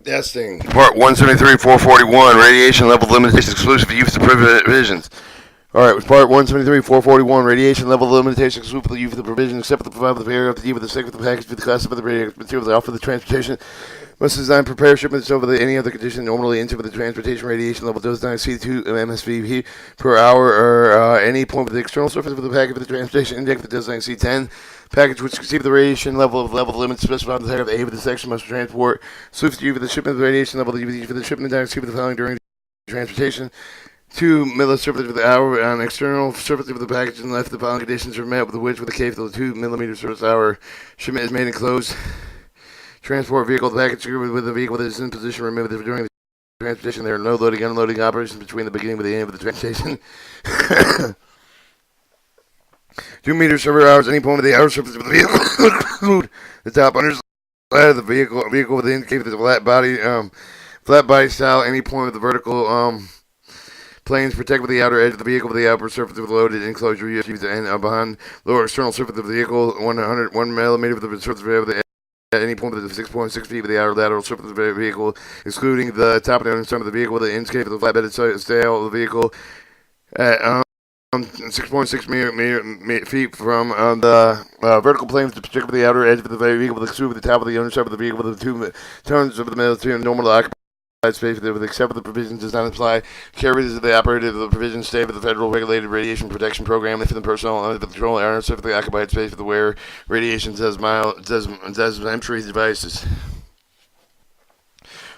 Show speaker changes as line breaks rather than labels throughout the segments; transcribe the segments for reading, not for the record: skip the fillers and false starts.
Testing. Part 173, 441. Radiation level limitations exclusive to use of provisions. Alright, with part 173, 441. Radiation level limitations exclusive to use of the provision except for the provide with the paragraph to deal with the sake of the package with the class of the radioactive material that offer the transportation. Must design prepare shipments over any other condition normally into the transportation radiation level does not exceed 2 MSV per hour or any point with the external surface of the package with the transportation index that does not exceed 10. Package which exceeds the radiation level limits specified in the head of A with the section must transport swiftly for the shipment of the radiation level for the shipment that exceed the following during transportation. 2 millisurface of the hour on external surface of the package and left the following conditions are met with which with a case of 2 millimeter surface hour shipment is made and closed. Transport vehicle, the package with the vehicle that is in position removed during the transportation. There are no loading and unloading operations between the beginning and the end of the transportation. 2 meters server hours, any point of the outer surface of the vehicle. The top underside of the vehicle with the indicator of the flat body style, any point of the vertical planes protect with the outer edge of the vehicle with the upper surface of the loaded enclosure used and behind lower external surface of the vehicle, 1 millimeter of the surface of the at any point of the 6.6 feet of the outer lateral surface of the vehicle, excluding the top and underside of the vehicle with the indicator of the flatbedded style of the vehicle at 6.6 feet from the vertical planes to protect with the outer edge of the vehicle with the extrude with the top of the underside of the vehicle with the 2 tons of the middle to normal occupied space with except for the provisions does not apply. Carriers of the operator of the provisions stay with the federal regulated radiation protection program for the personnel under the control area of the occupied space for the wearer radiation entry devices.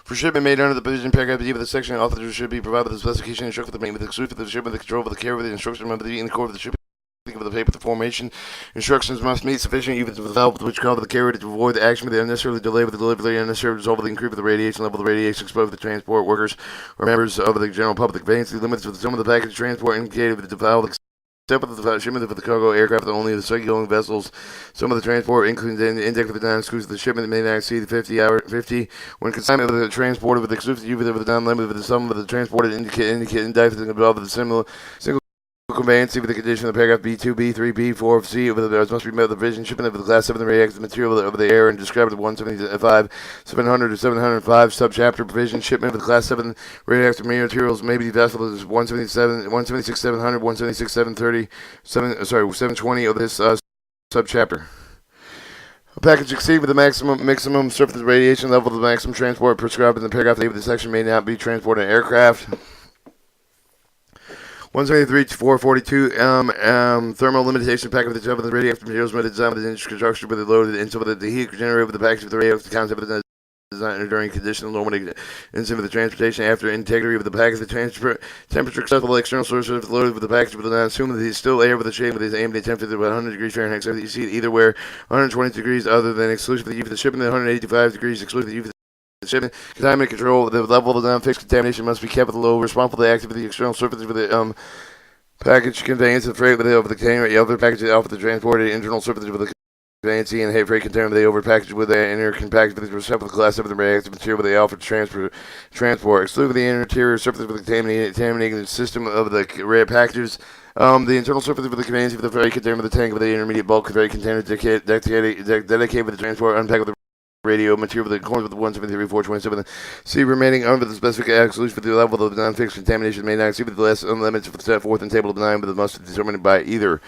For shipment made under the provision paragraph B of the section, authors should be provided with the specification and instruction for the with the exclusive of the shipment, the control of the care of the instruction of the in the core of the shipment. Of the paper, the formation instructions must meet sufficient even to help which call the carrier to avoid the action with the unnecessarily delay with the delivery and unnecessary result of the increase of the radiation level of the radiation exposed to the transport workers or members of the general public. Advance the limits of some of the package transport indicated with the file except for the shipment of the cargo aircraft only the circulating vessels. Some of the transport including the index of the non-exclusive the shipment may not exceed 50 when consignment of the transport of the exclusive use of the non-limit of the sum of the transported indicted above the single conveyance with the condition of the paragraph B2, B3, B4, C of the must be met with the provision shipment of the class 7 reactive material of the air and described at 175, 700 to 705 subchapter provision shipment of the class 7 radioactive materials may be vessel is 176, 700, 176, 730, 720 of this subchapter. A package exceeding with the maximum surface radiation level of the maximum transport prescribed in the paragraph A of the section may not be transported in aircraft. 173 to 442 thermal limitation pack of the top of the radioactive materials made design with the construction with the loaded into the heat generated with the package of the radioactive concept of the design during conditional normal incident of the transportation after integrity of the package the temperature acceptable external source of loaded with the package with the non assume that he's still air with the shade with his ambient temperature of 100 degrees Fahrenheit except that you see it either where 120 degrees other than exclusive of the shipment 185 degrees exclusive of the shipment contaminant control the level of the non-fixed contamination must be kept at low responsible to activate the external surface with the package conveyance of freight with the over the container the other package off the transported internal surface with the conveyance and hay freight container with the over package with the inner package with the receptacle class of the reactive material with the alpha transport exclude the interior surface with the contaminated system of the red packages. The internal surface of the conveyance of the freight container with the tank with the intermediate bulk freight container dedicated with the transport unpacked with the radio material with the corners with the 173, 427. C remaining under the specific exclusion for the level of non-fixed contamination may not exceed the less limits set forth in table of 9, but it must be determined by either.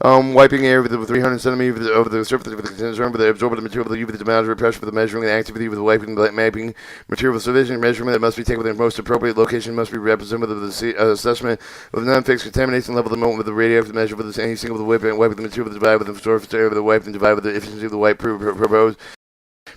Wiping air with the 300 centimeters over the surface of the concern with the absorbent material with the UV thermometer pressure for the measuring and activity with the wiping mapping material with sufficient measurement that must be taken with the most appropriate location must be represented with the assessment of the non-fixed contamination level of the moment with the radioactive measure with any single with the wiping the material with the divide with the surface area with the wipe and divide with the efficiency of the wipe proposed.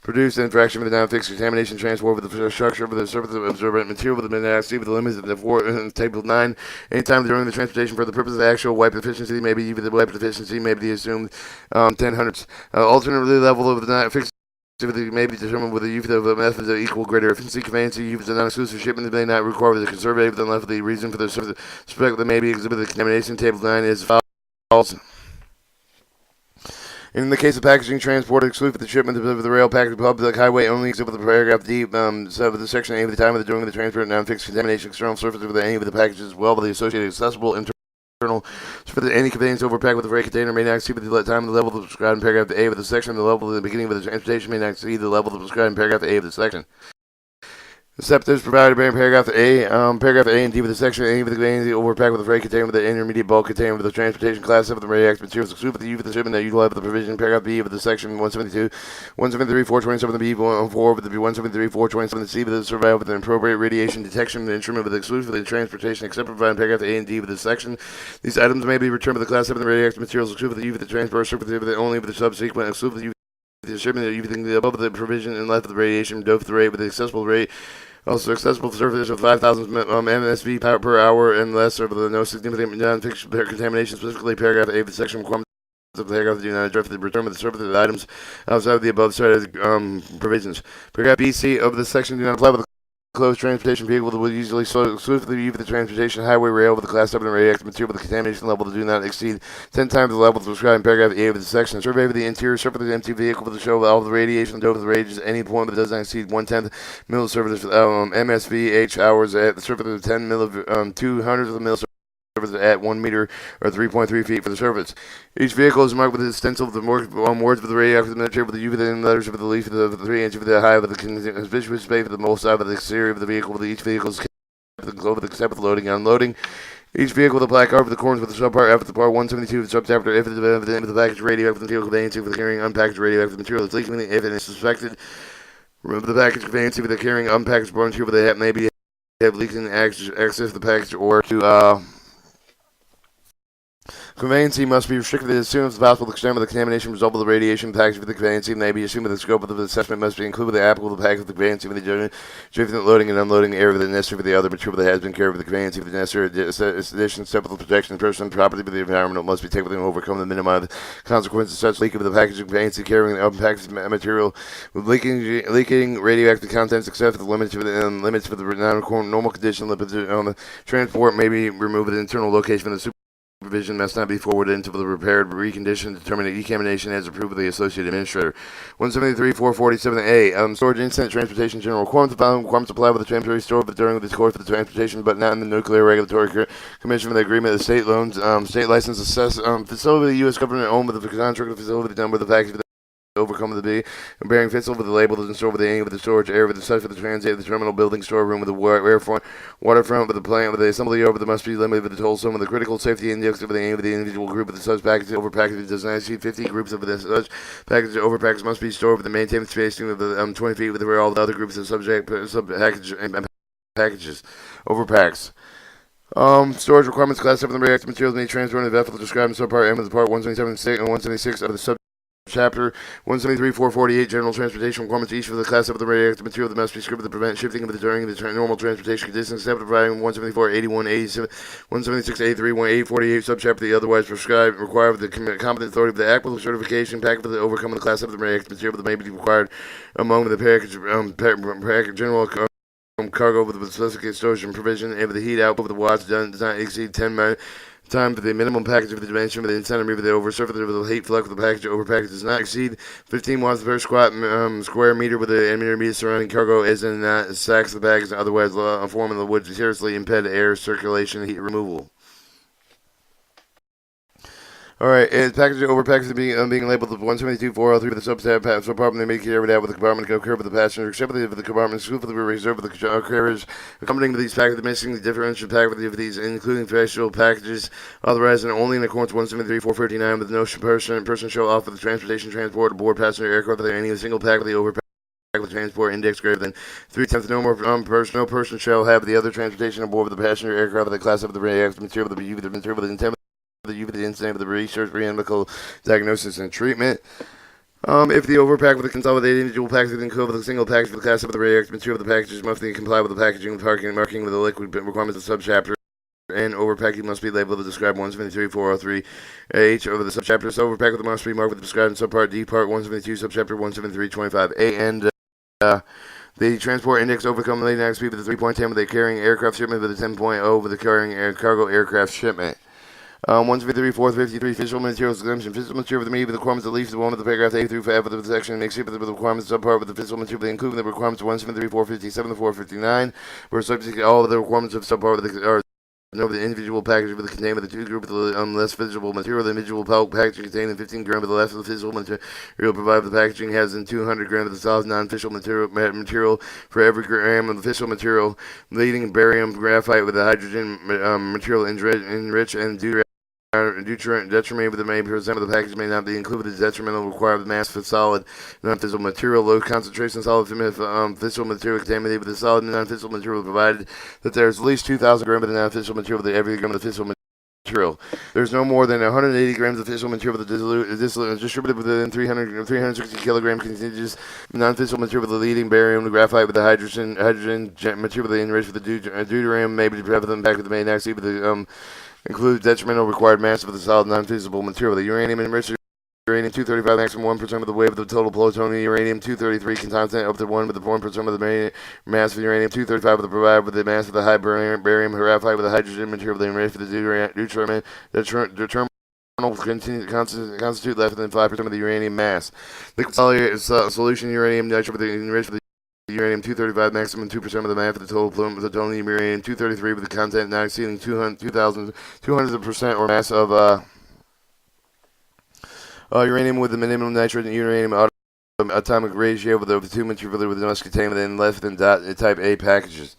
Produce interaction with the non-fixed contamination transport with the structure with the surface of absorbent material with the minacity with the limits of the table 9. Anytime during the transportation for the purpose of actual wipe efficiency may be the wipe efficiency may be assumed 10 hundredths. Alternatively, the level of the non-fixed may be determined with the use of methods of equal greater efficiency. Conveyance use of non-exclusive shipment may not require the conservative unless the reason for the suspect that may be exhibited contamination. Table 9 is false. In the case of packaging transported exclusive the shipment of the rail package public highway only except for the paragraph D of the section A of the time of the doing of the transport non-fixed contamination external surface of any of the packages as well, but the associated accessible internal surface any conveyance overpacked with the freight container may not exceed the time of the level prescribed in paragraph A of the section. The level of the beginning of the transportation may not exceed the level prescribed in paragraph A of the section. Acceptance provided by paragraph A. Paragraph A and D with the section A with the overpack with the freight contained with the intermediate bulk contained with the transportation class of the radioactive materials exclusive with the U for the shipment that utilize the provision. Paragraph B with the section 172, 173, 427 the B, 4 with the B, 173, 427 the C with the survival with the appropriate radiation detection of the instrument with the exclusive with the transportation except provided paragraph A and D with the section. These items may be returned with the class of the radioactive materials exclusive with the U for the transport, with the only with the subsequent exclusive with the U the shipment everything above the provision and left of the radiation dove the rate with the accessible rate. Also accessible surface of 5,000 MSV per hour and less of the no significant non-fiction contamination, specifically paragraph A of the section requirements of the paragraph do not address the return with the surface of the items outside of the above cited provisions. Paragraph B, C of the section do not apply with the closed transportation vehicle that will usually exclusively use the transportation highway rail with the class 7 radioactive material with the contamination level that do not exceed 10 times the level described in paragraph A of the section. Survey of the interior surface of the empty vehicle with the show of all the radiation over the ranges at any point that does not exceed 1/10 millisurface MSVH hours at the surface of 10 200 of the millisurface at 1 meter or 3.3 feet for the surface. Each vehicle is marked with a stencil of the words of the radioactive material with the U and letters of the leaf of the 3 inch of the high of the conspicuous space of the most side of the exterior of the vehicle with each vehicle is over the except with loading and unloading. Each vehicle with a black over the corners with the subpart F at the part 172 of the subchapter if the end of the package radioactive material conveyance for the carrying unpackaged radioactive material is leaking if it is suspected. Remove the package conveyance with the carrying unpackaged material that may be have leaking access to the package or to conveyancing must be restricted as soon as possible to extent of the contamination result of the radiation package with the conveyancing may be assumed that the scope of the assessment must be included with the applicable package of the conveyancing with the different loading and unloading area that necessary for the other material that has been carried with the conveyancing with the necessary addition step of the protection of person and property with the environment must be taken to overcome the minimize the consequences of such leak of the package of conveyancing carrying the unpackaged material with leaking radioactive contents except for the limits for the normal condition on the transport may be removed at the internal location of the provision must not be forwarded into the repaired, reconditioned, determined decontamination as approved by the Associate Administrator. 173-447A. Storage incident transportation general requirements. The following requirements apply with the transportation store during the course of the transportation, but not in the Nuclear Regulatory Commission with the agreement of the state loans, state license assess facility the U.S. government owned with the contract of the facility done with the package of the overcome with the B, and bearing fits with the label that is stored with the A with the storage area with the such for the transit of the terminal building storeroom with the waterfront with the plant with the assembly over that must be limited with the total sum of the critical safety index of the aim of the individual group with the such package over package does not exceed 50 groups of the such package over package must be stored with the maintained spacing of the 20 feet with where all the other groups of subject sub package and packages overpacks. Storage requirements class 7 of the reactive materials may transfer in the vessel described in subpart M of the part 177 and 176 of the sub Chapter 173-448 General Transportation Requirements each for the class of the radioactive material that must be scripted to prevent shifting of the during the normal transportation conditions except providing 174-81, 87, 176-83, 148 subchapter the otherwise prescribed required with the competent authority of the act with certification packet for the overcome of the class of the radioactive material that may be required among the package general cargo with the specific storage and provision and with the heat output of the watts does not exceed 10 times the minimum package of the dimension with the centimeter of the over surface of the heat flux of the package over package does not exceed 15 watts per square meter with the intermediate surrounding cargo as in sacks of the bags and otherwise a form of the wood seriously impede air circulation and heat removal. Alright, and package over package being labeled with 172-403 with the subcompartment they may carry out with the compartment occur with the passenger, except for the compartment exclusively reserved with the carriers accompanying these packages, missing the differential package of these, including special packages authorized and only in accordance with 173-459 with no person shall offer the transport aboard passenger aircraft with any single pack of the over with transport index greater than 3/10. No more no person shall have the other transportation aboard with the passenger aircraft of the class of the radioactive material with the material with the intent the incident of the research, pre-medical diagnosis, and treatment. If the overpack with the consolidated individual package is encoded with a single package for the class of the radioactive material, the packages must comply with the packaging and marking with the liquid requirements of subchapter. And overpacking must be labeled to describe 173-403 H over the subchapter. Overpack must be marked with the prescribed in subpart D, part 172, subchapter 173.25A, and the transport index overcome the late speed with the 3.10 with the carrying aircraft shipment with the 10.0 with the carrying cargo aircraft shipment. 153-453 Physical Materials Exemption. Physical material with the meaning of the requirements at least the one with the paragraph A through 5 of the section makes it with the requirements subpart with the physical material including the requirements of 173-457 to 459. We're subject to all of the requirements of subpart with the over the individual package with the containment of the 2 group of the less visible material. The individual bulk packaging containing 15 grams of the less visible material provided the packaging has in 200 grams of the solid non-fissile material for every gram of the fissile material. Leading barium graphite with the hydrogen material enriched and detriment with the main percent of the package may not be included as detrimental required mass for solid non-fissile material. Low concentration solid fissile material contaminated with the solid non-fissile material provided that there is at least 2,000 grams of the non-fissile material with every gram of the fissile material. There's no more than 180 grams of fissile material with the distributed within 360 kilogram contiguous non-fissile material with the leading barium graphite with the hydrogen material with the enriched with the deuterium may be prevalent back with the main axis with the includes detrimental required mass of the solid non-fissile material. The uranium enriched uranium-235 maximum 1% of the weight of the total plutonium uranium-233 content up to 1 with the 1% of the mass of uranium-235 with the provided with the mass of the high barium graphite with the hydrogen material the enriched with the deuterium constitute less than 5% of the uranium mass. Liquid solution uranium nitrate with the enriched with the uranium-235 maximum 2% of the mass of the total plutonium uranium-233 with the content not exceeding 200% or mass of uranium with the minimum nitrate and uranium atomic ratio of the 2 material with must contain within less than type A packages.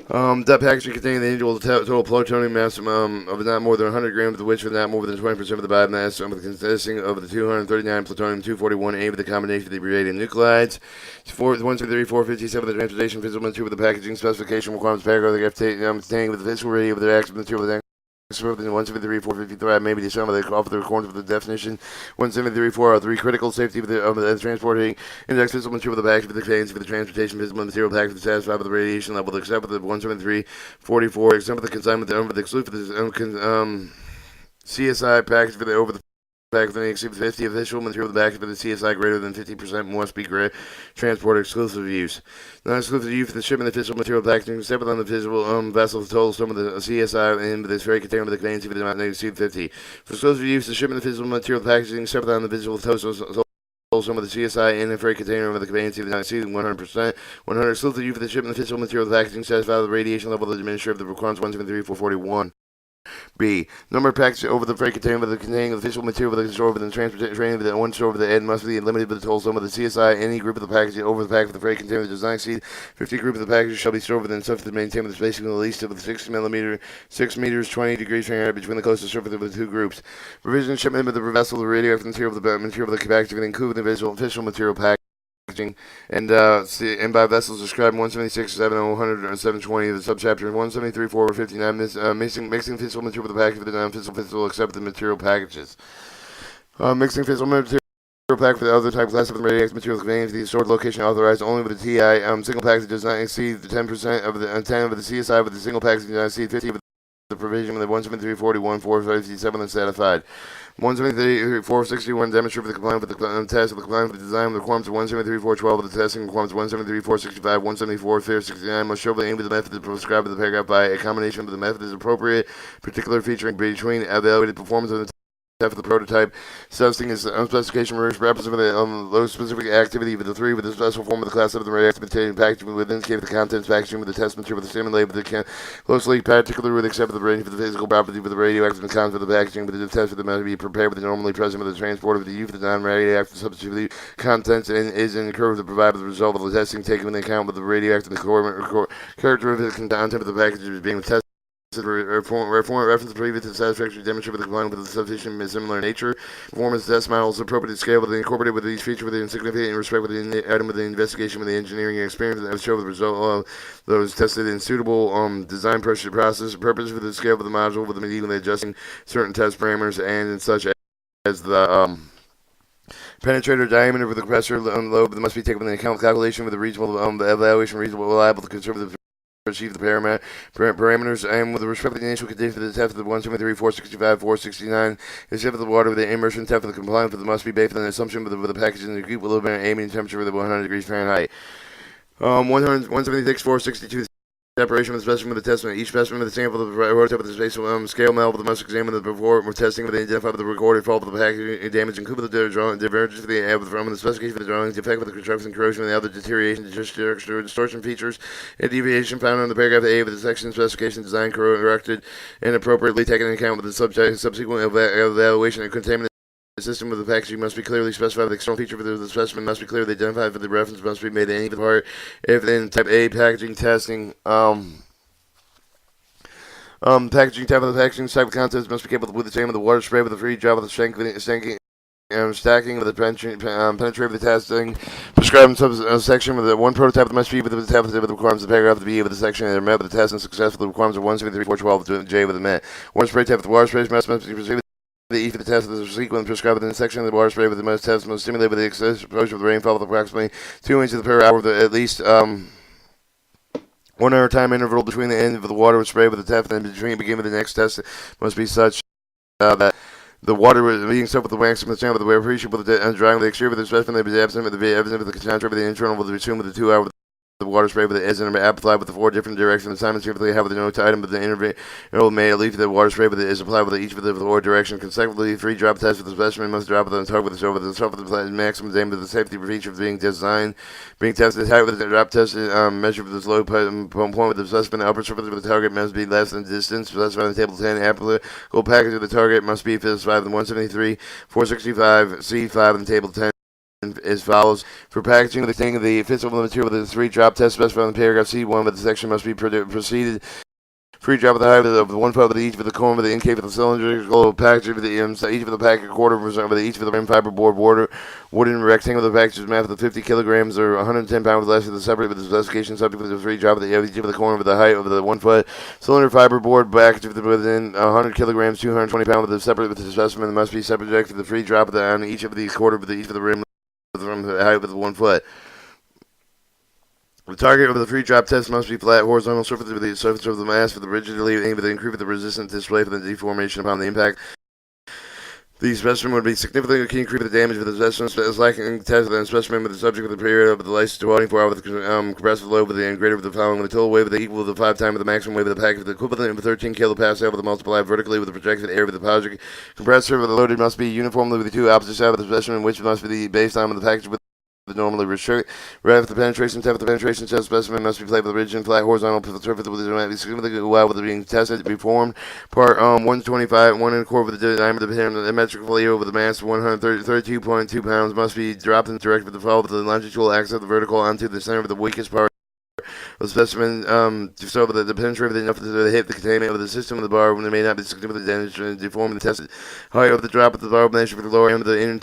That packaging containing the individual total plutonium mass of not more than 100 grams, of which was not more than 20% of the biomass, consisting of the 239 plutonium-241A with the combination of the uranium nuclides. 123.457 the transportation physical material with the packaging specification requirements paragraph containing with the physical radio with the active material with the 173.453 maybe the sum of the off the accordance with the definition 173.4 are 3 critical safety of the transporting index physical material with the package with the contains for the transportation physical material package with satisfied with the radiation level except with the 173.44 except for the consignment with the exclusive CSI package for the over the package with exceed 50 official material with the package for the CSI greater than 50% must be transported exclusive use. Non-exclusive use for the shipment of the fissile material packaging separate on the physical vessel total sum of the CSI and with this very container with the contains if it does not exceed 50. For exclusive use, the shipment of the fissile material packaging separate on the visual total sum of the CSI and a freight container with the conveyance if it does not exceed 100%. 100 exclusive use for the shipment of the fissile material packaging satisfied with the radiation level of the administrator of the requirements 173.441. B. Number of packages over the freight container with the containing of the fissile material with the store within the transportation with the one store over the end must be limited with the total sum of the CSI. Any group of the packages over the pack of the freight container that does not exceed 50 group of the packages shall be stored within sufficient to maintain with the spacing of the least of 6 meters 20 degrees Fahrenheit between the closest surface of the 2 groups. Provision and shipment of the vessel, the radioactive material of the packaging include the fissile material package. And by vessels described 176, 700, and 720 of the subchapter 173, 459, mixing fissile material with the package with the non-fissile except the material packages. Mixing fissile material pack for the other type class of the radioactive material conveying to the stored location authorized only with the TI. Single package does not exceed the 10% of the 10 of the CSI, with the single package does not exceed 50 of the provision with the 173, 41, 457 and satisfied. 173, 461 demonstrate for the compliance with the test of the compliance with the design of the requirements of 173, 412 of the testing requirements 173, 465, 174, 469 must show the aim of the method prescribed in the paragraph by a combination of the method is appropriate, particular featuring between evaluated performance of the for the prototype. Testing is specification represents for the low specific activity of the 3 with the special form of the class of the radioactive packaging with indicate the contents packaging with the test material with the simulated with the closely particular with except for the range for the physical property with the radioactive and content of the packaging with the test for the matter to be prepared with the normally present with the transport of the use of the non-radioactive substitute contents and is in the curve to provide the result of the testing taken into account with the radioactive characteristic content of the package is being tested. Reference previous to satisfactory demonstrate with the complying with the sufficient similar nature. Performance test models appropriate scale with the incorporated with each feature with the insignificant in respect with the item with the investigation with the engineering experience that show the result of those tested in suitable design process purpose with the scale of the module with immediately adjusting certain test parameters and such as the penetrator diameter of the compressor lobe that must be taken into account calculation with the reasonable evaluation reasonable reliable to conservative achieve the parameters and with respect to the initial condition for the test of the 173, 465, 469 is set for the water with the immersion test for the compliance with the must be based on the assumption with the package in the equilibrium aiming temperature with the 100 degrees Fahrenheit. 176, 462 Separation of the specimen with the testament. Each specimen with the sample of the prototype of the spatial scale model must examine the before testing with the identify with the recorded fault of the packaging damage, include with the drawing divergence of the from the specification of the drawings, the effect of the construction, corrosion, and the other deterioration, distortion features, and deviation found on the paragraph A of the section specification design corrected and appropriately taken into account with the subsequent evaluation and contaminant. The system of the packaging must be clearly specified. The external feature of the specimen must be clearly identified. For the reference must be made to any part. If in type A packaging testing, packaging type of the packaging type of contents must be capable with the same of the water spray with the free job of the stacking of the penetrate of the testing. Prescribed section with the one prototype that must be with the tab of the requirements of the paragraph to be with the section that are met with the test and success with the requirements of 173.412 J with the met. Water spray type of the water spray must be proceeded. The E for the test of the sequence prescribed within the section of the water spray with the most test must stimulate with the exposure of the rainfall of approximately 2 inches per hour with at least 1 hour time interval between the end of the water spray with the test and between beginning with the next test must be such that the water being soaked with the wax from the channel with the wear appreciable with the drying with the exterior with the specimen that is absent with the evidence with the concentrate with the internal will be resumed with the 2 hour with the water spray with the edge and applied with the 4 different directions. Simultaneously have with the note item, but the interval may leave the water spray with it is applied with each of the 4 directions consecutively. 3 drop tests with the specimen must drop with the target with the over the top of the maximum aim with the safety feature of being designed, being tested. Height with the drop test measured with the low point with the specimen. The upper surface with the target must be less than distance specified on the table 10. Applicable package of the target must be specified in 173, 465, C5 in table 10. As follows. For packaging of the thing of the physical material with the 3 drop test specified in paragraph C1 with the section must be proceeded. Free drop of the height of the 1 foot with each of the cone with the incave of the cylindrical package with the each of the packet quarter with each of the rim fiber board wooden rectangle of the package is mapped with 50 kilograms or 110 pounds less of the separate with the specification subject with the free drop of the each of the corner with the height of the 1 foot cylinder fiber board package within 100 kilograms 220 pounds with the separate with the specimen that must be subject to the free drop of the on each of these quarter with each of the rim from the height with 1 foot. The target of the free drop test must be flat, horizontal surface with the surface of the mass for the rigidity with the increase of the resistance display for the deformation upon the impact. The specimen would be significantly increased with the damage of the specimen is lacking test of the specimen with the subject of the period of the license to 24 hours with the compressive load with the greater of the following with the total weight with the equal to the 5 times the maximum weight of the package with the equivalent of 13 kilopascal with the multiplied vertically with the projected air with the positive compressor with the loaded must be uniformly with the 2 opposite sides of the specimen which must be the baseline of the package with normally restrict. Right with the penetration test, the penetration test specimen must be played with a rigid and flat horizontal surface with the significantly while with it being tested to be formed. Part 125, 1 1/4 with the diameter of the metric folio with the mass of 132.2 pounds must be dropped and directed with the fall with the longitudinal axis of the vertical onto the center of the weakest part of the specimen so that the penetrative enough to hit the containment of the system of the bar when it may not be significantly damaged and deformed the tested height of the drop of the bar measure for the lower end of the inner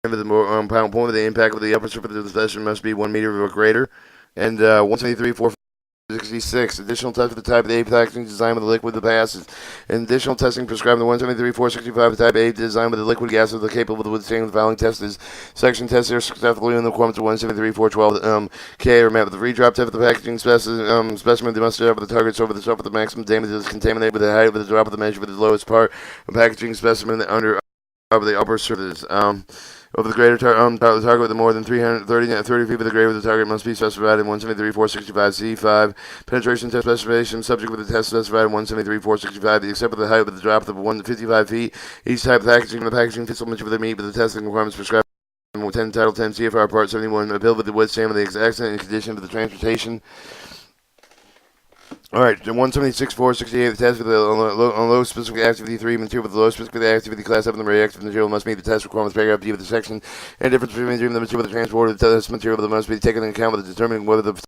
with the more pound point of the impact of the upper surface of the specimen must be 1 meter or greater. And 173, 466. Additional test for the type A packaging design with the liquid that passes. And additional testing prescribed in the 173, 465 type A design with the liquid gas of the capable of withstanding the following tests is section tests are successfully in the requirements of 173, 412 K are met with the free drop test of the packaging specimen. They must have the targets over the top of the maximum damage is contaminated with the height of the drop of the measure with the lowest part of packaging specimen under of the upper surface. Over the greater target with the more than 30 feet of the greater with the target must be specified in 173, 465 C5. Penetration test specification subject with the test specified in 173, 465 except for the height with the drop of 155 feet. Each type of packaging and the packaging fits much of the meat with the testing requirements prescribed in 10 Title 10 CFR Part 71. Appeal with the withstand with the accident and condition of the transportation. Alright, 176, 468, the test for the low specific activity 3 material with the low specific activity class 7 the radioactive material must meet the test requirements paragraph D of the section and difference between the material with the transport of the test material that must be taken into account with determining whether the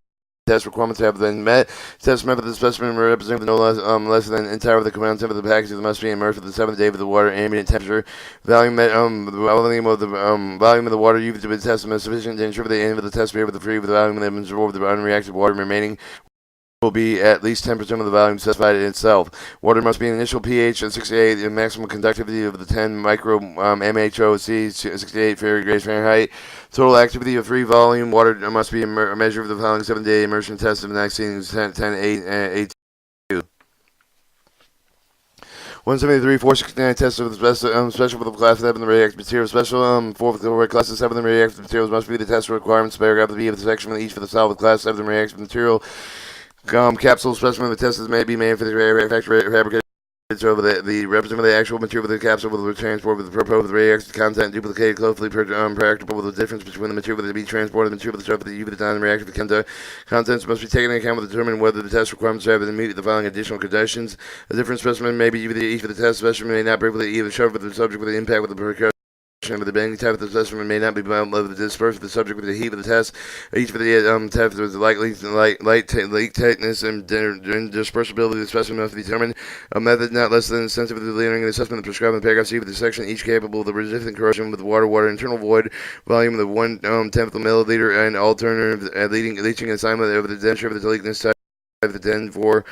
test requirements have been met. Test method of the specimen represent the no less than entire of the command temp of the package that must be immersed with the 7th day of the water ambient temperature. Volume of the water used to be tested is sufficient to ensure the end of the test period with the free with the volume that has absorbed the unreacted water remaining will be at least 10% of the volume specified in itself. Water must be an initial pH of 68 and maximum conductivity of the 10 micro MHOC 68 Fahrenheit. Total activity of free volume. Water must be a measure of the following 7-day immersion test of the vaccine 10-8-8. 173, 469 test of the special for the class 7 the radioactive material. Special for the class 7 the radioactive materials must be the test requirements paragraph B of the section each for the solid class 7 the radioactive material. Capsule specimen of the test may be manufactured fabricated so the representative of the actual material of the capsule will be transported with the proposed radioactive content duplicated closely practicable with the difference between the material that be transported and the material of the stuff that the design and reactive contents must be taken into account to determine whether the test requirements have been meet the following additional conditions. A different specimen may be each of the test specimen may not briefly either show with the subject with the impact with the percussion of the bending type of the specimen may not be dispersed with the subject with the heat of the test. Each of the test with the light tightness and dispersibility of the specimen must be determined. A method not less than sensitive to the learning and assessment prescribed in paragraph C with the section each capable of the resistant corrosion with water internal void volume of 1/10 milliliter and alternative leaching assignment of the denture of the leakness type of the 10-4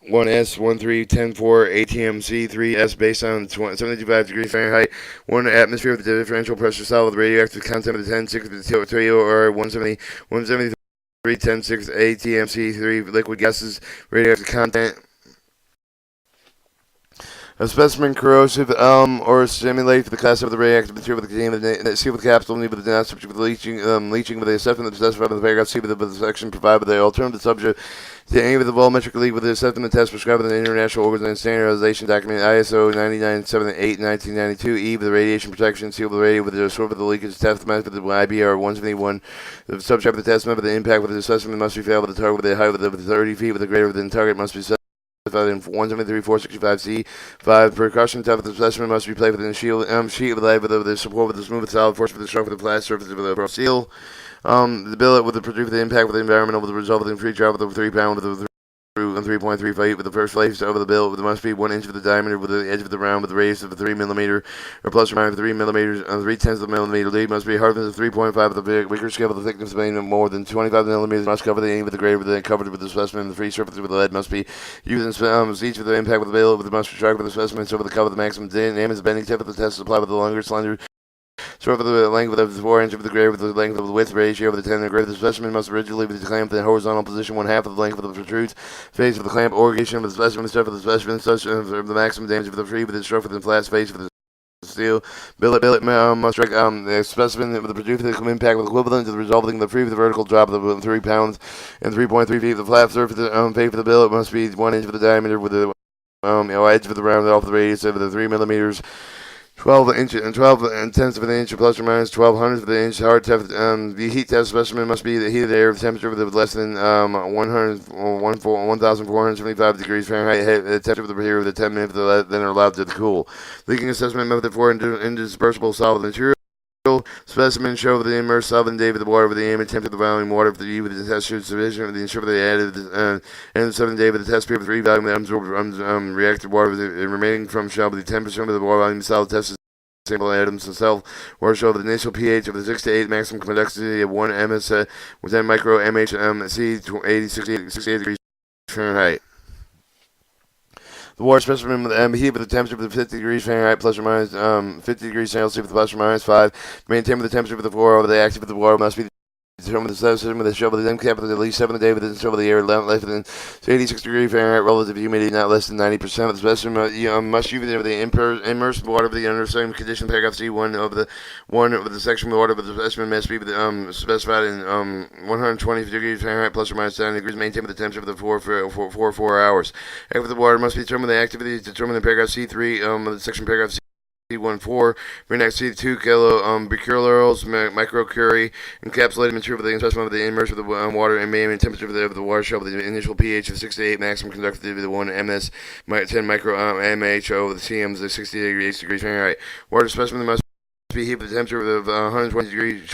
1S 1310-4 ATMC 3S based on 75 degrees Fahrenheit, 1 atmosphere with the differential pressure solid with radioactive content of the 10-6 with the Toyo or 173 10-6 ATMC 3 liquid gases radioactive content. A specimen corrosive or stimulate for the class of the radioactive material with the containment seal with the capsule with the not subject with the leaching with the assessment of the specified in the paragraph C with the section provided with the alternative subject to any of the volumetric leak with the assessment test prescribed in the International Organization Standardization Document ISO 9978 1992 E with the radiation protection seal with the radio with the sort of the leakage test method with the IBR 171 the subject of the test method the impact with the assessment must be failed with the target with the height with the 30 feet with the greater than target must be set in 173.465 C5 percussion type of the specimen must be played within a sheet of lead with the support with the smooth solid force with the stroke with the flat surface with the seal. The billet with the produce the impact with the environmental with the result of the free travel with the 3 pound with the 3.3 feet with the first place over the bill with must be 1 inch of the diameter with the edge of the round with the radius of 3 millimeter or plus or minus 3 millimeters 3/10 of the millimeter lead must be hardness of 3.5 with the weaker scale with the thickness of more than 25 millimeters must cover the end with the greater with the covered with the specimen the free surface with the lead must be used in each of the impact with the bill with the must be tracked with the specimen so with the cover the maximum damage bending tip of the test supply with the longer slender sort of the length of the 4 inch of the greater with the length of the width ratio of the 10 and greater. The specimen must originally be clamped in the horizontal position 1/2 of the length of the protrudes face of the clamp origation of the specimen, the stuff of the specimen, such of the maximum damage of the free with the stroke with the flat face of the steel. Billet must strike the specimen with the producer the impact with equivalent to the resulting the free with the vertical drop of the 3 pounds and 3.3 feet. The flat surface face of the billet must be 1 inch of the diameter with the edge of the round off the radius of the 3 millimeters. 12 inches and 12 tenths of an inch, or plus or minus 12 hundredths of an inch. Hard test. The heat test specimen must be the heat of the air with temperature with less than 1,475 degrees Fahrenheit. The temperature of the here with the 10 minutes then are allowed to cool. Leaking assessment method for indispersible solid material. Specimen show the immersed solvent day with the water with the ambient temperature of the volume water with the with the test division with the ensure the added and the 7 day with the test period with 3 volume absorbed reacted water with the remaining from shell with the 10% of the water volume solid test sample atoms itself water show the initial pH of the 6 to 8 maximum conductivity of 1 ms with 10 micro mHc 68 degrees Fahrenheit. The water specimen with the heat with the temperature of 50 degrees Fahrenheit plus or minus 50 degrees Celsius with plus or minus 5. Maintain with the temperature of the floor over the active of the water must be determined with the system with the shovel the cap with at least 7 a day within the shovel the air less than 86 degrees Fahrenheit relative humidity not less than 90% of the specimen must use the immersed water of the under same condition paragraph C1 of the section of the water of the specimen must be specified in 120 degrees Fahrenheit plus or minus 10 degrees maintain with the temperature of the floor for 4 hours. After the water must be determined the activity is determined in paragraph C3 the section paragraph C14, next C2 kilo becquerels, microcurie, encapsulated material with the specimen of the immersed with the water and ambient temperature of the water shell with the initial pH of 6 to 8, maximum conductivity of 1 ms, 10 micro mHo with the CMs of 60 degrees Fahrenheit. Water specimen must be heat with the temperature of 120 degrees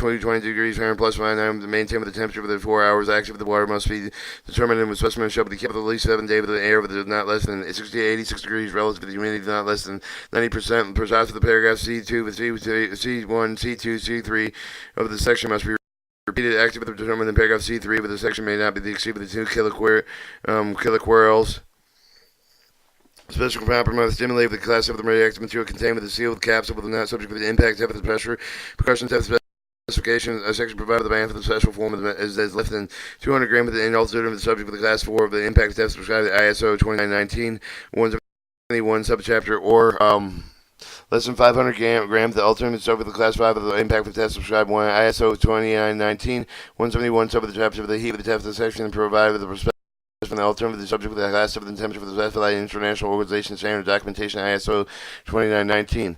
Fahrenheit plus or minus maintain with the temperature within 4 hours. Active the water must be determined with specimen shall be kept at least 7 days with the air with not less than 60 to 86 degrees relative to the humidity not less than 90%. Precise for the paragraph C2 with C1, C2, C3 of the section must be repeated. Active with the determined in paragraph C3 with the section may not be exceeded with the 2 kiloquarels. Special compromise to stimulate the class of the radioactive material contained with the sealed capsule with the not subject to the impact depth of the pressure. Percussion depth specification. A section provided the band for the special form is less than 200 grams with the end alternative of the subject with the class 4 of the impact depth prescribed the ISO 2919 171 subchapter or less than 500 grams. The alternative soap with the class 5 of the impact of the test subscribe 1 ISO 2919 171 soap with the temperature of the heat with the test of the section and provided with the perspective from the alternative the subject with the class of the temperature for the specified international organization standard documentation ISO 2919.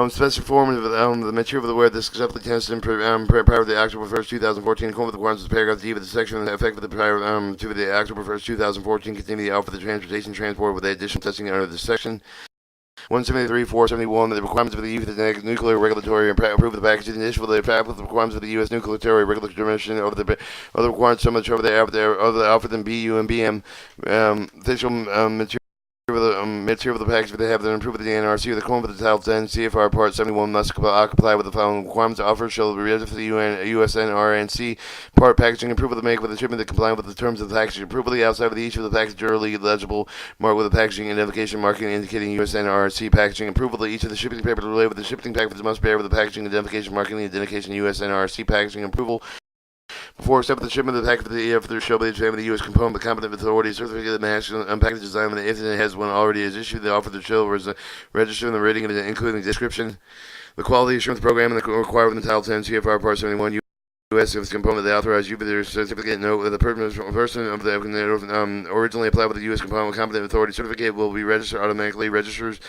Specific form of the material of the word this successfully tested prior to the October 1st, 2014, according with the requirements of paragraph D of the section of the effect of the prior to the October 1st, 2014, continue the offer the transportation transport with the additional testing under this section. 173-471, the requirements of the use of the nuclear regulatory and approve the package in addition to the requirements of the U.S. Nuclear Regulatory Commission over the other requirements so much over the offered than BU and BM official material of the package that they have that improve the NRC with the form of the Title 10 CFR Part 71 must comply with the following requirements. Offer shall be registered for the USNRNC part packaging approval to make with the shipment that comply with the terms of the package approval. The outside of each of the package early legible mark with the packaging identification marking indicating USNRC packaging approval. Each of the shipping papers related with the shipping packages must bear with the packaging identification marking the identification USNRC packaging approval. Before accepting the shipment of the package, the shall be examined the U.S. component, the competent authority certificate that matches unpackaged design when the incident has one already is issued. The offer to shall register the rating including the description, the quality assurance program, and the required within the Title 10 CFR Part 71. U.S. if component they authorize you for their certificate note with the person of the originally applied with the U.S. component competent authority certificate will be registered automatically. Registers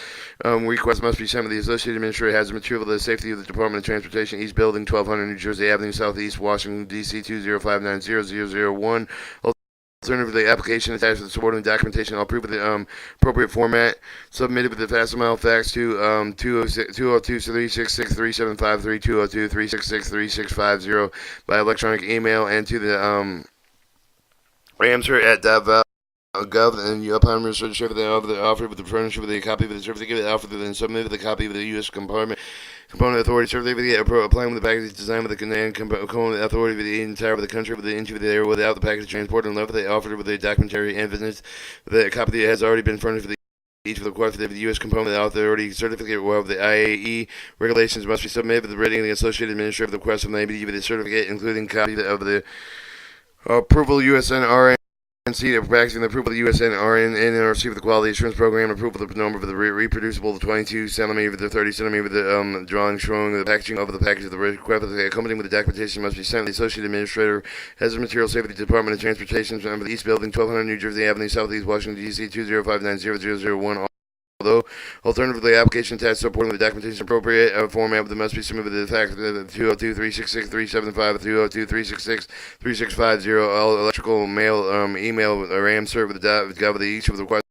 request must be sent with the Associated Administrator Hazard Material to the safety of the Department of Transportation, East Building, 1200 New Jersey Avenue, Southeast, Washington, D.C. 205900001. Alternatively, application attached to the supporting documentation, I'll approve with the appropriate format, submitted with the facsimile fax to 202-366-3753, 202-366-3650 by electronic email and to the answer at .gov, and you upon registration for the offer with the furniture with a copy of the certificate offered then submitted with a copy of the U.S. component authority certificate applying with the package design with the component authority with the entire of the country with the into the area without the package transported and left they offered with a documentary evidence the copy that has already been furnished for the each of the request for the U.S. component authority certificate of the IAE regulations must be submitted with the rating of the Associated Administrator of the request of the ABD with the certificate including copy of the approval USNRN NC practicing the approval of the USNRN NRC for the quality assurance program, approval of the number for the reproducible 22 centimeter, the 30 centimeter, the drawing showing the packaging of the package of the request accompanying with the documentation must be sent to the Associated Administrator, Hazard Material Safety Department of Transportation, from the East Building, 1200 New Jersey Avenue, Southeast Washington, D.C. 205900001. Although, alternatively, application attached supporting the documentation appropriate format that must be submitted with the fact that 202-366-375, 202-366-3650, all electrical mail, email, or RAM served with the each of the requests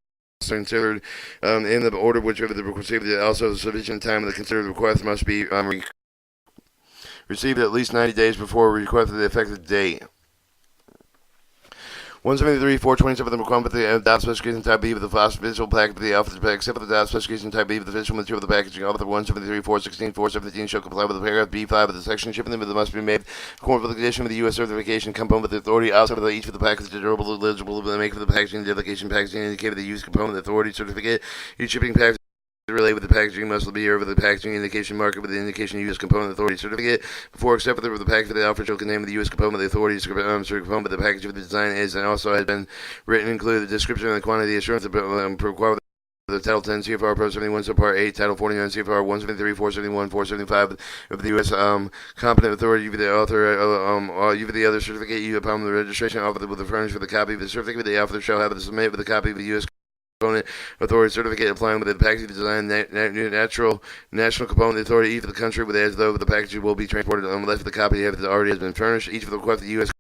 considered in the order whichever the received. Also, sufficient time of the considered request must be received at least 90 days before requested the effective date. 173-427 the requirement of the DOT specification type B with the visual package of the officer pack, except for the DOT specification type B with the visual material of the packaging. Officer 173-416-417 shall comply with the paragraph B5 of the section. Shipping them must be made according with the condition with the U.S. certification component with the authority outside of each of the packages durable eligible to make for the packaging identification packaging indicated the use component authority certificate. Each shipping package related with the packaging must be over the packaging indication marker with the indication U.S. component authority certificate. Before accepting the package of the offer shall contain the U.S. component of the authority component of the package of the design is and also has been written include the description and the quantity assurance required the Title 10 CFR Part 71 Subpart 8 Title 49 CFR 173 471 475 of the U.S. competent authority you the author you the other certificate you upon the registration offered with the furnished with a copy of the certificate the author shall have it submitted with a copy of the U.S. component authority certificate applying with the packaging design national component authority each of the country with as though the packaging will be transported unless the copy of it already has been furnished. Each of the requested U.S.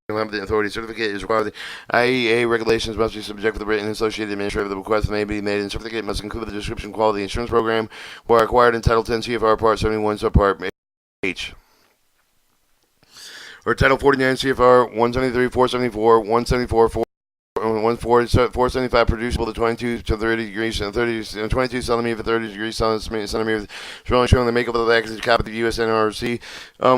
competent authority certificate is required. The IEA regulations must be subject to the written Associated Administrator. The request may be made in certificate must include the description quality insurance program where acquired in Title 10 CFR Part 71 Subpart H or Title 49 CFR 173 474 174 475 producible to 22 to 30 degrees and 22 centimeter for 30 degrees centimeter showing the makeup of the package copy of the USNRC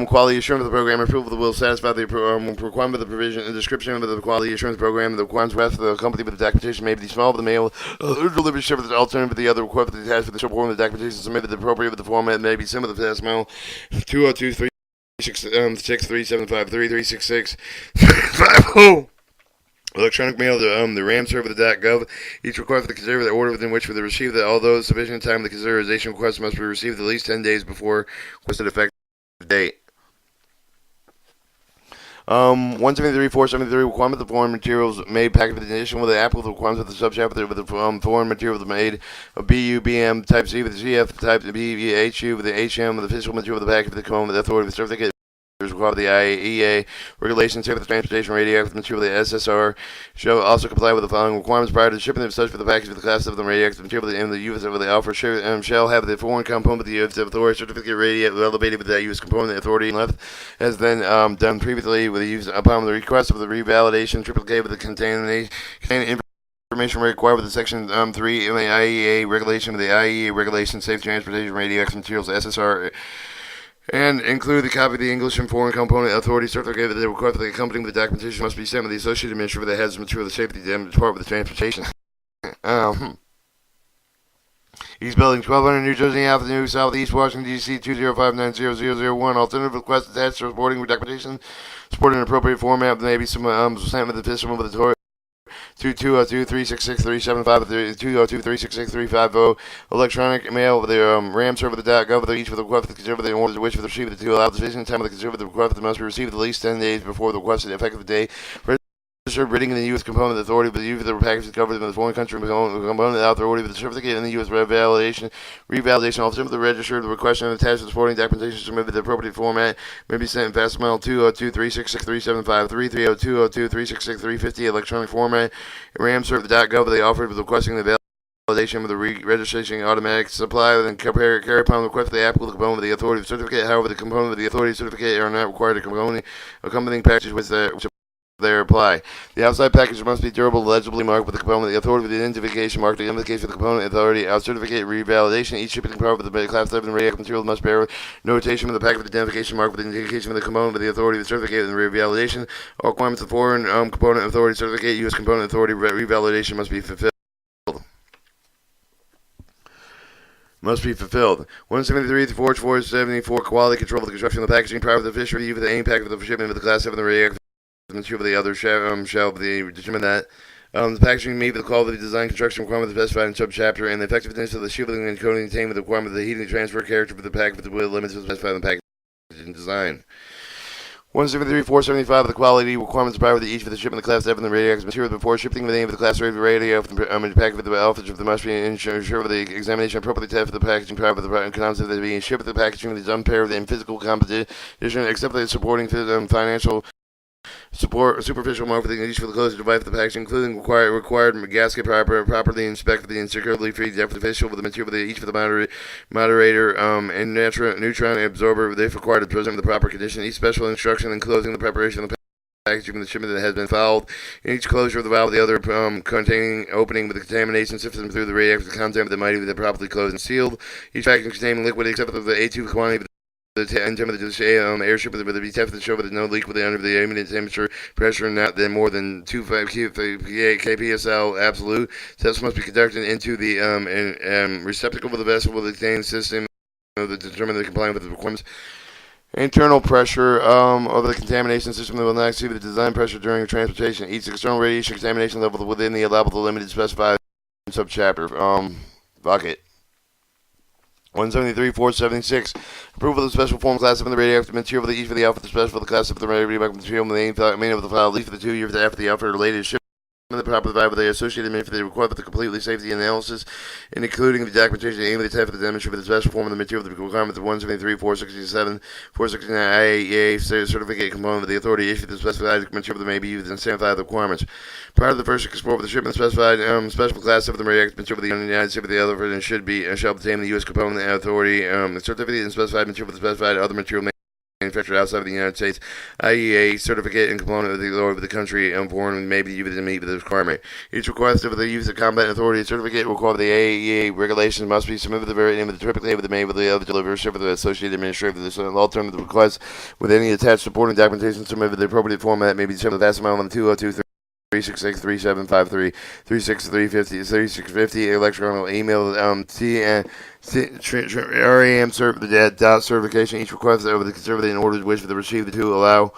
quality assurance of the program approval will satisfy the requirement of the provision and description of the quality assurance program. The requirements rest of the company with the documentation may be small but the mail delivery ship with the alternative with the other equipment attached with the support of the documentation submitted the appropriate with the format may be similar to the mail 202 366 375 3366 50 Electronic mail, the RAM server, the .gov. Each request for the consider the order within which for the receive that although sufficient time the consideration request must be received at least 10 days before requested effective date. 173, 473 requirement of the foreign materials made packaged with addition with the applicable requirements of the subchapter with the foreign materials made of BU, BM, type C with the CF, type B, HU with the HM with the physical material with the package with the cone with the authority with the certificate. Required the IAEA regulations here with the transportation radioactive material. The SSR shall also comply with the following requirements prior to shipping of such for the package with the class of the radioactive material and the U.S. of the offer shall have the foreign component with the U.S. authority certificate elevated with that U.S. component the authority left as then done previously with the use upon the request of the revalidation triplicate with the containing information required with the Section 3 in the IAEA regulation with the IAEA regulation safe transportation radioactive materials SSR and include the copy of the English and foreign component authority certificate that the request for the accompanying with the documentation must be sent with the associated administrator that has material the safety department with the transportation. East Building, 1200 New Jersey Avenue, Southeast Washington, D.C. 205900001. Alternative request attached to reporting with documentation. Supported in appropriate format may be sent with the official with the authority. 202-366-375, 202-366-350, electronic mail with the RAM server, the .gov, with each with the request for the conservative in order to which for the receiver the two allow the division time of the conservative request must be received at least 10 days before the requested effective date. Reading in the U.S. component authority with the U.S. the package covered in the foreign country component authority with the certificate in the U.S. revalidation alternative the registered the request and attached to the supporting documentation submitted the appropriate format may be sent in fast mail 202-366-375, 302-366-350 electronic format RAM server .gov they offered with requesting the validation with the registration automatic supply and carry upon the request of the applicable component of the authority certificate. However, the component of the authority certificate are not required to accompanying packages which they apply. The outside package must be durable, legibly marked with the component, the authority with the identification mark, the identification of the component authority, out certificate, revalidation. Each shipping compartment with the class 7 radioactive material must bear notation with the package with the identification mark with the indication of the component with the authority, the certificate, and the revalidation. All requirements of foreign component authority certificate, U.S. component authority revalidation must be fulfilled. 173 to 474 quality control of the construction of the packaging prior to the fish review for the aim pack of the shipment with the class 7 radioactive material for the other shall be determined that the packaging made with the quality design construction requirement specified in subchapter and the effectiveness of the shielding and coating contained with the requirement of the heating transfer character for the pack with the limits specified in the packaging design. 173, 475 the quality requirements prior to each for the shipment of the class 7 the radioactive material before shipping with the aim of the class 8 radioactive package with the office of the must be ensure for the examination appropriately test for the packaging prior to the concept that being shipped with the packaging is unpaired in physical competition except for the supporting financial superficial marketing each for the closure device for the packaging, including required gasket properly inspected and securely free depth official with the material with each for the moderator and neutron absorber if required to present the proper condition. Each special instruction in closing the preparation of the packaging from the shipment that has been fouled. In each closure of the valve, the other containing opening with the contamination system through the radioactive content that might be properly closed and sealed. Each packaging containing liquid except for the A2 quantity. The end time of the airship with the tested show with no leak with the under the ambient temperature pressure not then more than 25 kpsl absolute. Tests must be conducted into the receptacle of the vessel with the contained system to determine the compliance with the requirements. Internal pressure of the contamination system that will not exceed the design pressure during transportation. Each external radiation contamination level within the allowable limit specified in subchapter. Bucket. 173, 476. Approval of the special form class of the radioactive material for the each for the alpha, the special for the class of the radioactive material, the main of the file, at least for the 2 years after the alpha related shipment. The proper value with the associated for the required for the completely safety analysis, and including the documentation aim of the type of the demonstration for the special form of the material, the requirements of 173, 467, 469 IAEA certificate component of the authority issued the specified material that may be used and satisfy the requirements. Prior to the first export of the shipment, specified special class of the radioactive material for the United States for the other and should be shall obtain the U.S. component of the authority the certificate and specified material for the specified other material manufactured outside of the United States, IEA certificate and component of the authority of the country foreign may be used to meet with the requirement. Each request of the use of combat authority certificate required the IEA regulations must be submitted with the very name of the triplicate with the made with the other delivery ship with the associated administrator. This alternative request with any attached supporting documentation submitted with the appropriate format may be sent with the vast amount on 202 366 3753 36350 3650 electronic email RAM certification. Each request over the conservative in order to wish for the receiver to allow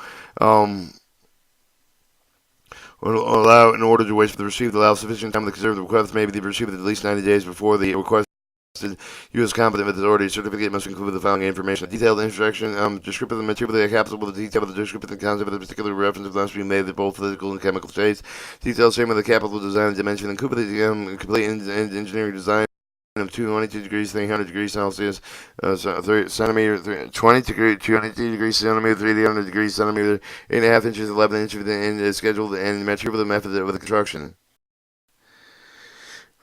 will allow, in order to wait for the receipt, allow sufficient time to consider the request may be received at least 90 days before the request. U.S. competent authority certificate must include the following information: a detailed instruction, descriptive of the material, the capsule with the detail of the descriptive and concept of the particular reference must be made at both physical and chemical states. Detailed statement of the capital design and dimension, and complete engineering design of 222 degrees, 300 degrees Celsius, centimeter, 20 degree, 200 degrees centimeter, 300 degrees centimeter, 8.5 inches, 11 inches, and is scheduled and material for the method of the construction.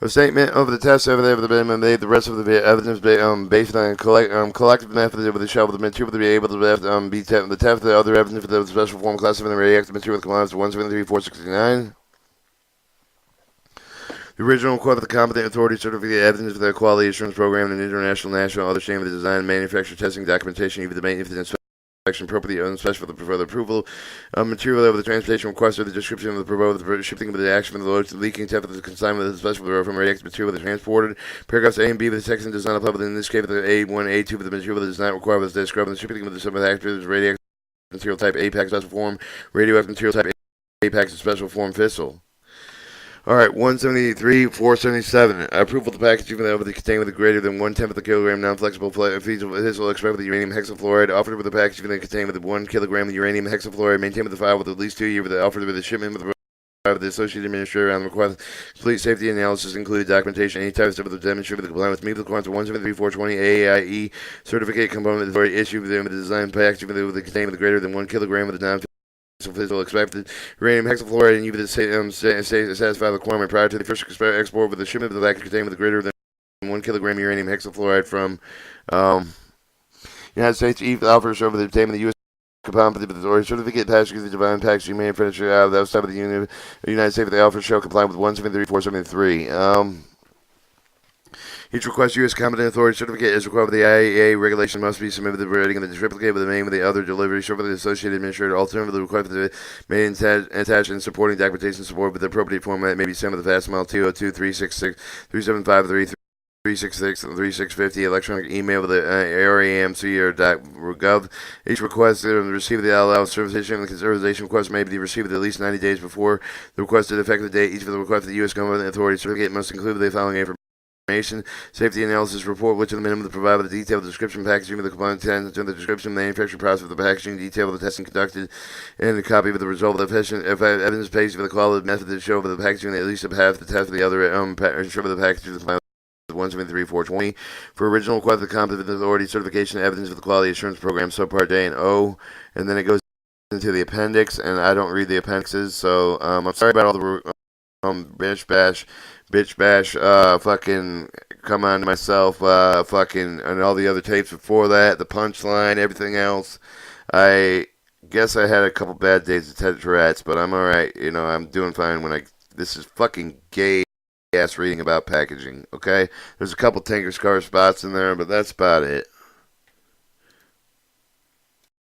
A statement of the test evidence of the made the rest of the evidence based on collective methods of the shell of the material to be able to be the test the other evidence for the special form classified in the radioactive material with compliance to 173.469. The original quote of the competent authority certificate evidence for the quality assurance program and international, national, other standard design, manufacture, testing, documentation, even the maintenance property owned special for the further approval. Material of the transportation requested, the description of the proposed the shipping of the action of the load, the leaking test of the consignment of the special from radioactive material that is transported. Paragraphs A and B of the section does not apply in this case. The A1, A2 of the material that does not require the describing the shipping of the subactors radioactive material type APAC special form, radioactive material type APAC special form fissile. All right, 173, 477. Approval of the packaging of the container with greater than 1/10 of the kilogram non-flexible feasible extract with the uranium hexafluoride offered with the packaging that contain with 1 kilogram of uranium hexafluoride maintained with the file with at least 2 years with the offered with the shipment with the associated administrator on the request. Complete safety analysis included documentation, any type of stuff that demonstrate with the compliance with the requirements of 173.420 AAIE certificate component authority issued with the design packaging with the container with greater than 1 kilogram of the non physical expected uranium hexafluoride and you satisfy the requirement prior to the first export with the shipment of the package contained with greater than 1 kilogram uranium hexafluoride from United States offers over the obtainment of the U.S. compliant with the authority certificate packaging the divine packaging manufacturer out of the outside of the United States with the offer shall comply with 173.473. Each request U.S. competent authority certificate is required with the IAEA regulation must be submitted with the rating of the duplicate with the name of the other delivery served by the associated administrator. Alternatively, required the may attach and supporting documentation support with the appropriate format may be sent with the fast mail 202-366-375-366 and 3650 electronic email with the RAMC or .gov. Each request receive the allowed certification and the conservation request may be received at least 90 days before the requested effective date. Each of the request of the U.S. competent authority certificate must include the following information: safety analysis report, which is the minimum to provide with a detailed description packaging with the component to the description, manufacturing process of the packaging, detail of the testing conducted, and a copy of the result of the evidence page for the quality method to show of the packaging, at least half the test of the other show of the packaging. 173.420 for original request of the competent authority certification evidence for the quality assurance program, subpart A and O, and then it goes into the appendix, and I don't read the appendixes, so I'm sorry about all the bitch bash, fucking come on to myself, fucking, and all the other tapes before that, the punchline, everything else. I guess I had a couple bad days of Tourette's, but I'm alright, I'm doing fine this is fucking gay ass reading about packaging, okay? There's a couple tanker scar spots in there, but that's about it.